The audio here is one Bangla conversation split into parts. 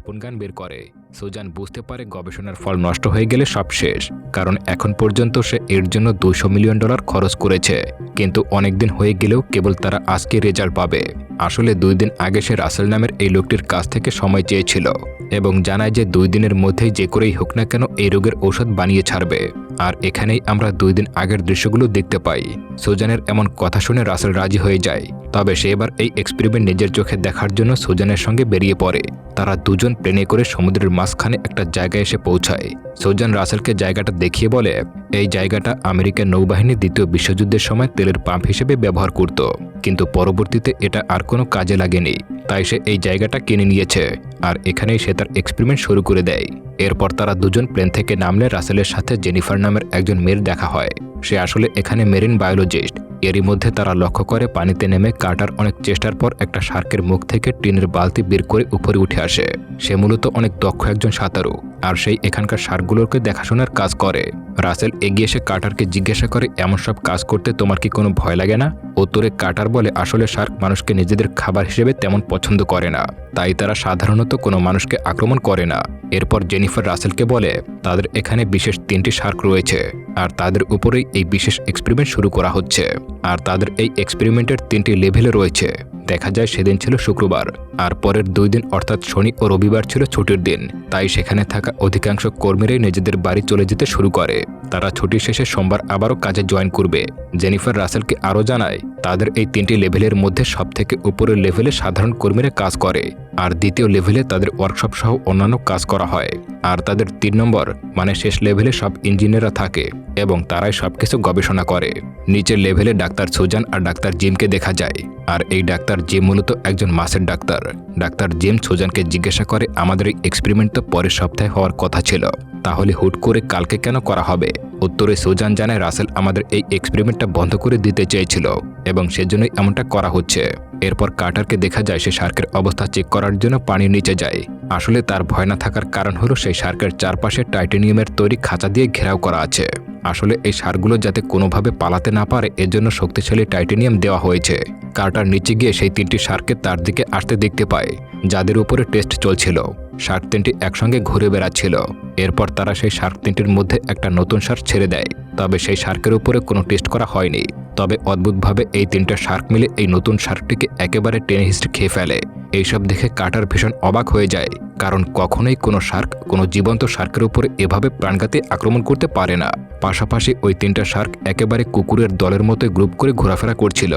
হারপুন গান বের করে। সুজান বুঝতে পারে গবেষণার ফল নষ্ট হয়ে গেলে সব শেষ, কারণ এখন পর্যন্ত সে এর জন্য $200 মিলিয়ন খরচ করেছে। কিন্তু অনেকদিন হয়ে গেলেও কেবল তারা আজকে রেজাল্ট পাবে। আসলে 2 দিন আগে সে রাসেল নামের এই লোকটির কাছ থেকে সময় চেয়েছিল এবং জানায় যে 2 দিনের মধ্যেই যে করেই হোক না কেন এই রোগের ঔষধ বানিয়ে ছাড়বে। আর এখানেই আমরা 2 দিন আগের দৃশ্যগুলো দেখতে পাই। সুজানের এমন কথা শুনে রাসেল রাজি হয়ে যায়। তবে সে এবার এই এক্সপেরিমেন্ট নিজের চোখে দেখার জন্য সুজানের সঙ্গে বেরিয়ে পড়ে। তারা দুজন প্লেনে করে সমুদ্রের মাঝখানে একটা জায়গায় এসে পৌঁছায়। সুজান রাসেলকে জায়গাটা দেখিয়ে বলে, এই জায়গাটা আমেরিকান নৌবাহিনী দ্বিতীয় বিশ্বযুদ্ধের সময় তেলের পাম্প হিসেবে ব্যবহার করত, কিন্তু পরবর্তীতে এটা আর কোনো কাজে লাগেনি, তাই সে এই জায়গাটা কিনে নিয়েছে। আর এখানেই সে তার এক্সপেরিমেন্ট শুরু করে দেয়। এরপর তারা দুজন প্লেন থেকে নামলে রাসেলের সাথে জেনিফার নামের একজন মেয়ের দেখা হয়। সে আসলে এখানে মেরিন বায়োলজিস্ট। এরই মধ্যে তারা লক্ষ্য করে পানিতে নেমে কাটার অনেক চেষ্টার পর একটা শার্কের মুখ থেকে টিনের বালতি বের করে উপরে উঠে আসে। সে মূলত অনেক দক্ষ একজন সাঁতারু, আর সেই এখানকার শার্কগুলোকে দেখাশোনার কাজ করে। রাসেল এগিয়ে এসে কাটারকে জিজ্ঞাসা করে, এমন সব কাজ করতে তোমার কি কোনো ভয় লাগে না? উত্তরে কাটার বলে, আসলে শার্ক মানুষকে নিজেদের খাবার হিসেবে তেমন পছন্দ করে না, তাই তারা সাধারণত কোনো মানুষকে আক্রমণ করে না। এরপর জেনিফার রাসেলকে বলে, তাদের এখানে বিশেষ 3টি শার্ক রয়েছে, আর তাদের উপরেই এই বিশেষ এক্সপেরিমেন্ট শুরু করা হচ্ছে। আর তাদের এই এক্সপেরিমেন্টের 3টি লেভেলে রয়েছে। দেখা যায় সেদিন ছিল শুক্রবার, আর পরের 2 দিন অর্থাৎ শনি ও রবিবার ছিল ছুটির দিন। তাই সেখানে থাকা অধিকাংশ কর্মীরাই নিজেদের বাড়ি চলে যেতে শুরু করে। তারা ছুটি শেষে সোমবার আবারও কাজে জয়েন করবে। জেনিফার রাসেলকে আরও জানায়, তাদের এই 3টি লেভেলের মধ্যে সবথেকে উপরের লেভেলে সাধারণ কর্মীরা কাজ করে, আর দ্বিতীয় লেভেলে তাদের ওয়ার্কশপ সহ অন্যান্য কাজ করা হয়। আর তাদের 3 নম্বর মানে শেষ লেভেলে সব ইঞ্জিনিয়াররা থাকে এবং তারাই সবকিছু গবেষণা করে। নিচের লেভেলে ডাক্তার সুজান আর ডাক্তার জিমকে দেখা যায়। আর এই ডাক্তার জিম মূলত একজন মাছের ডাক্তার। ডাক্তার জিম সুজানকে জিজ্ঞাসা করে, আমাদের এই এক্সপেরিমেন্ট তো পরের সপ্তাহে হওয়ার কথা ছিল, তাহলে হুট করে কালকে কেন করা হবে? উত্তরে সুজান জানায়, রাসেল আমাদের এই এক্সপেরিমেন্টটা বন্ধ করে দিতে চেয়েছিল এবং সেজন্যই এমনটা করা হচ্ছে। এরপর কাটারকে দেখা যায় সে শার্কের অবস্থা চেক করার জন্য পানির নিচে যায়। আসলে তার ভয় না থাকার কারণ হলো সেই শার্কের চারপাশে টাইটেনিয়ামের তৈরি খাঁচা দিয়ে ঘেরাও করা আছে। আসলে এই শার্কগুলো যাতে কোনোভাবে পালাতে না পারে এজন্য শক্তিশালী টাইটেনিয়াম দেওয়া হয়েছে। কার্টার নিচে গিয়ে সেই 3টি শার্ককে তার দিকে আসতে দেখতে পায়, যাদের উপরে টেস্ট চলছিল। শার্ক 3টি একসঙ্গে ঘুরে বেড়াচ্ছিল। এরপর তারা সেই শার্ক 3টির মধ্যে একটা নতুন শার্ক ছেড়ে দেয়। তবে সেই শার্কের উপরে কোনো টেস্ট করা হয়নি। তবে অদ্ভুতভাবে এই 3টা শার্ক মিলে এই নতুন শার্কটিকে একেবারে টেনে হিস্টে খেয়ে ফেলে। এইসব দেখে কাটার ভীষণ অবাক হয়ে যায়, কারণ কখনোই কোনো শার্ক কোনো জীবন্ত শার্কের উপরে এভাবে প্রাণঘাতী আক্রমণ করতে পারে না। পাশাপাশি ওই 3টা শার্ক একেবারে কুকুরের দলের মতো গ্রুপ করে ঘোরাফেরা করছিল,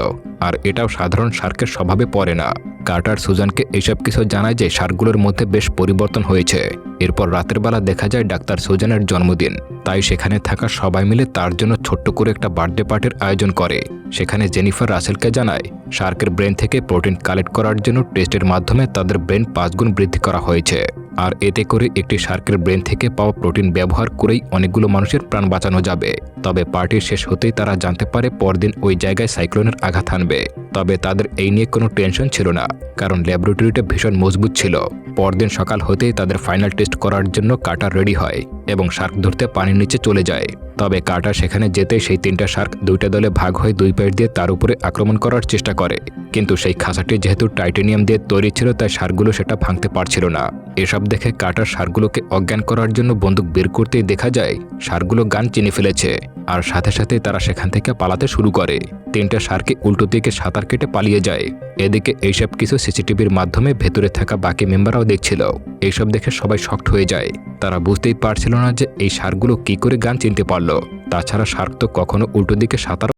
আর এটাও সাধারণ শার্কের স্বভাবে পড়ে না। কার্টার সুজানকে এইসব কিছু জানায় যে শার্কগুলোর মধ্যে বেশ পরিবর্তন হয়েছে। এরপর রাতের বেলা দেখা যায় ডাক্তার সুজানের জন্মদিন, তাই সেখানে থাকা সবাই মিলে তার জন্য ছোট্ট করে একটা বার্থডে পার্টির আয়োজন করে। সেখানে জেনিফার রাসেলকে জানায়, শার্কের ব্রেন থেকে প্রোটিন কালেক্ট করার জন্য টেস্টের মাধ্যমে তাদের ব্রেন 5 গুণ বৃদ্ধি করা হয়েছে। আর এতে করে একটি শার্কের ব্রেন থেকে পাওয়া প্রোটিন ব্যবহার করেই অনেকগুলো মানুষের প্রাণ বাঁচানো যাবে। তবে পার্টির শেষ হতেই তারা জানতে পারে পরদিন ওই জায়গায় সাইক্লোনের আঘাত হানবে। তবে তাদের এই নিয়ে কোনো টেনশন ছিল না, কারণ ল্যাবরেটরিটা ভীষণ মজবুত ছিল। পরদিন সকাল হতেই তাদের ফাইনাল টেস্ট করার জন্য কাটার রেডি হয় এবং শার্ক ধরতে পানির নিচে চলে যায়। তবে কাটার সেখানে যেতেই সেই 3টা শার্ক 2টা দলে ভাগ হয়ে 2 পাশ দিয়ে তার উপরে আক্রমণ করার চেষ্টা করে। কিন্তু সেই খাঁচাটি যেহেতু টাইটেনিয়াম দিয়ে তৈরি ছিল, তাই শার্কগুলো সেটা ভাঙতে পারছিল না। এসব দেখে কাটার শার্কগুলোকে অজ্ঞান করার জন্য বন্দুক বের করতেই দেখা যায় শার্কগুলো গান চিনে ফেলেছে, আর সাথে সাথে তারা সেখান থেকে পালাতে শুরু করে। 3টা শার্কে উল্টো দিকে সাঁতার কেটে পালিয়ে যায়। এদিকে এইসব কিছু সিসিটিভির মাধ্যমে ভেতরে থাকা বাকি মেম্বাররাও দেখছিল। এইসব দেখে সবাই শকড হয়ে যায়। তারা বুঝতেই পারছিল না যে এই শার্কগুলো কি করে গান চিনতে পারলো। তাছাড়া শার্ক তো কখনো উল্টো দিকে সাঁতার